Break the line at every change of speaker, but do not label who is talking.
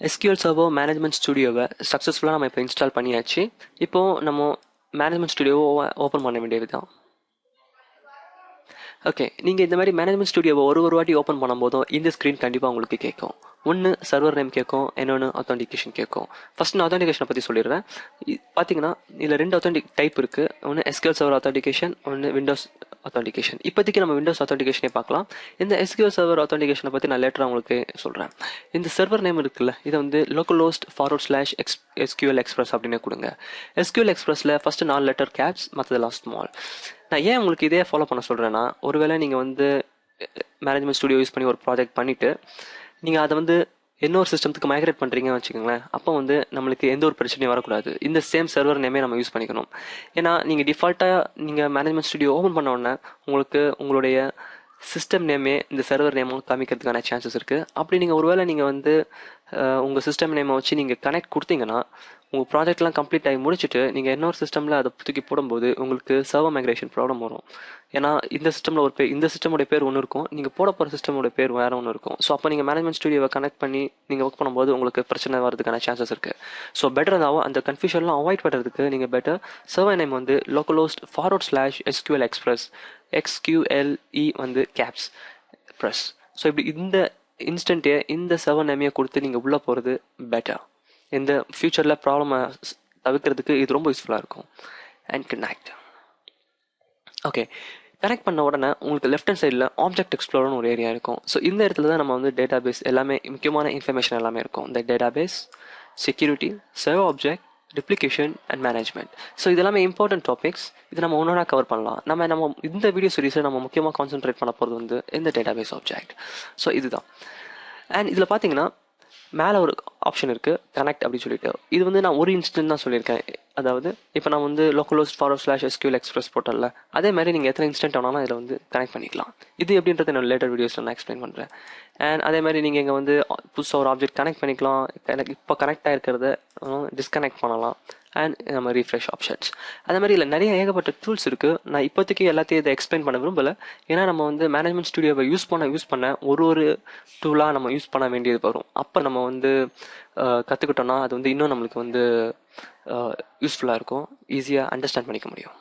SQL server management ஸ்டுடியோவை சக்ஸஸ்ஃபுல்லாக நம்ம இப்போ இன்ஸ்டால் பண்ணியாச்சு. இப்போது நம்ம மேனேஜ்மெண்ட் ஸ்டுடியோவை ஓப்பன் பண்ண வேண்டியது தான். ஓகே, நீங்கள் இந்த மாதிரி மேனேஜ்மெண்ட் ஸ்டுடியோவை ஒரு வாட்டி ஓப்பன் பண்ணும்போதும் இந்த ஸ்க்ரீன் கண்டிப்பாக உங்களுக்கு கேட்கும். ஒன்று சர்வர் நேம் கேட்கும், இன்னொன்று அத்தான்டிகேஷன் கேட்கும். ஃபர்ஸ்ட் நான் அத்தான்டிகேஷனை பற்றி சொல்லிடுறேன். பார்த்தீங்கன்னா இதில் 2 அத்தான்டிக் டைப் இருக்குது. ஒன்று எஸ்கியூஎல் சர்வர் அத்தான்டிகேஷன், ஒன்று விண்டோஸ் அத்தான்டிகேஷன். இப்போதைக்கு நம்ம விண்டோஸ் அத்தான்டிகேஷனே பார்க்கலாம். இந்த எஸ்கியூஎல் சர்வர் அத்தான்டிகேஷனை பற்றி நான் லேட்டராக உங்களுக்கு சொல்கிறேன். இந்த சர்வர் நேம் இருக்குல்ல, இதை வந்து localhost /SQL Express அப்படின்னு கொடுங்க. SQL Expressல ஃபர்ஸ்ட் 4 லெட்டர் கேப்ஸ், மற்றதெல்லாம் ஸ்மால். நான் ஏன் உங்களுக்கு இதே ஃபாலோ பண்ண சொல்கிறேன்னா, ஒருவேளை நீங்கள் வந்து மேனேஜ்மெண்ட் ஸ்டுடியோ யூஸ் பண்ணி ஒரு ப்ராஜெக்ட் பண்ணிவிட்டு நீங்கள் அதை வந்து இன்னொரு சிஸ்டத்துக்கு மைக்ரேட் பண்ணுறீங்கன்னு வச்சுக்கோங்களேன். அப்போ வந்து நம்மளுக்கு எந்த ஒரு பிரச்சனையும் வரக்கூடாது. இந்த சேம் சர்வர் நேமே நம்ம யூஸ் பண்ணிக்கணும். ஏன்னா நீங்கள் டிஃபால்ட்டாக நீங்கள் மேனேஜ்மெண்ட் ஸ்டுடியோ ஓப்பன் பண்ண உடனே உங்களுக்கு உங்களுடைய சிஸ்டம் நேமே இந்த சர்வர் நேமும் காமிக்கிறதுக்கான சான்சஸ் இருக்குது. அப்படி நீங்கள் ஒருவேளை நீங்கள் வந்து உங்கள் சிஸ்டம் நேமை வச்சு நீங்கள் கனெக்ட் கொடுத்தீங்கன்னா உங்கள் ப்ராஜெக்ட்லாம் கம்ப்ளீட் ஆகி முடிச்சுட்டு நீங்கள் இன்னொரு சிஸ்டமில் அதை தூக்கி போடும்போது உங்களுக்கு சர்வர் மைக்ரேஷன் ப்ராப்ளம் வரும். ஏன்னா இந்த சிஸ்டமில் இந்த சிஸ்டமோட பேர் ஒன்று இருக்கும், நீங்கள் போட போகிற சிஸ்டமோட பேர் வேறு ஒன்று இருக்கும். ஸோ அப்போ நீங்கள் மேனேஜ்மெண்ட் ஸ்டுடியோவை கனெக்ட் பண்ணி நீங்கள் ஒர்க் பண்ணும்போது உங்களுக்கு பிரச்சனை வரதுக்கான சான்சஸ் இருக்குது. ஸோ பெட்டர் இருந்தாலும் அந்த கன்ஃபியூஷன்லாம் அவாய்ட் பண்ணுறதுக்கு நீங்கள் பெட்டர் சர்வர் நேம் வந்து localhost /SQL Express XQLE வந்து கேப்ஸ் ப்ரெஸ். ஸோ இப்படி இந்த இன்ஸ்டன்ட்டே இந்த சர்வர் நேமையை கொடுத்து நீங்கள் உள்ளே போகிறது பெட்டர். இந்த ஃபியூச்சரில் ப்ராப்ளமை தவிர்க்கிறதுக்கு இது ரொம்ப யூஸ்ஃபுல்லாக இருக்கும். And connect. ஓகே, கனெக்ட் பண்ண உடனே உங்களுக்கு லெஃப்ட் ஹேண்ட் சைடில் ஆப்ஜெக்ட் எக்ஸ்ப்ளோர்னு ஒரு ஏரியா இருக்கும். ஸோ இந்த இடத்துல தான் நம்ம வந்து டேட்டா பேஸ் எல்லாமே முக்கியமான இன்ஃபர்மேஷன் எல்லாமே இருக்கும். இந்த database, security, server object, replication and management. So இதெல்லாமே இம்பார்ட்டன்ட் டாபிக்ஸ். இது நம்ம ஒன்றா கவர் பண்ணலாம். நம்ம இந்த வீடியோ சீரிஸில் நம்ம முக்கியமாக கான்சென்ட்ரேட் பண்ண போகிறது வந்து இந்த டேட்டா பேஸ் ஆப்ஜெக்ட். ஸோ இதுதான். அண்ட் இதில் பார்த்தீங்கன்னா மேலே ஒரு ஆப்ஷன் இருக்குது, கனெக்ட் அப்படின்னு சொல்லிட்டு. இது வந்து நான் ஒரு இன்ஸ்டன்ட் தான் சொல்லியிருக்கேன். அதாவது இப்போ நான் வந்து localhost /SQL Express போட்டல, அதே மாதிரி நீங்கள் எத்தனை இன்ஸ்டன்ட் வேணாலும் இதில் வந்து கனெக்ட் பண்ணிக்கலாம். இது எப்படின்றது என்னோட லேட்டர் வீடியோஸில் நான் எக்ஸ்பிளைன் பண்ணுறேன். அண்ட் அதே மாதிரி நீங்கள் இங்கே வந்து புதுசாக ஒரு ஆப்ஜெக்ட் கனெக்ட் பண்ணிக்கலாம். எனக்கு இப்போ கனெக்ட் ஆகிருக்கிறத டிஸ்கனெக்ட் பண்ணலாம். அண்ட் நம்ம ரீஃப்ரெஷ் ஆப்ஷன்ஸ். அதே மாதிரி இல்லை நிறைய ஏகப்பட்ட டூல்ஸ் இருக்குது. நான் இப்போதைக்கு எல்லாத்தையும் இதை எக்ஸ்பிளைன் பண்ண விரும்பலை. ஏன்னா நம்ம வந்து மேனேஜ்மெண்ட் ஸ்டுடியோவை யூஸ் பண்ண ஒரு டூலாக நம்ம யூஸ் பண்ண வேண்டியது வரும். அப்போ நம்ம வந்து கற்றுக்கிட்டோன்னா அது வந்து இன்னும் நம்மளுக்கு வந்து யூஸ்ஃபுல்லாக இருக்கும், ஈஸியாக அண்டர்ஸ்டாண்ட் பண்ணிக்க முடியும்.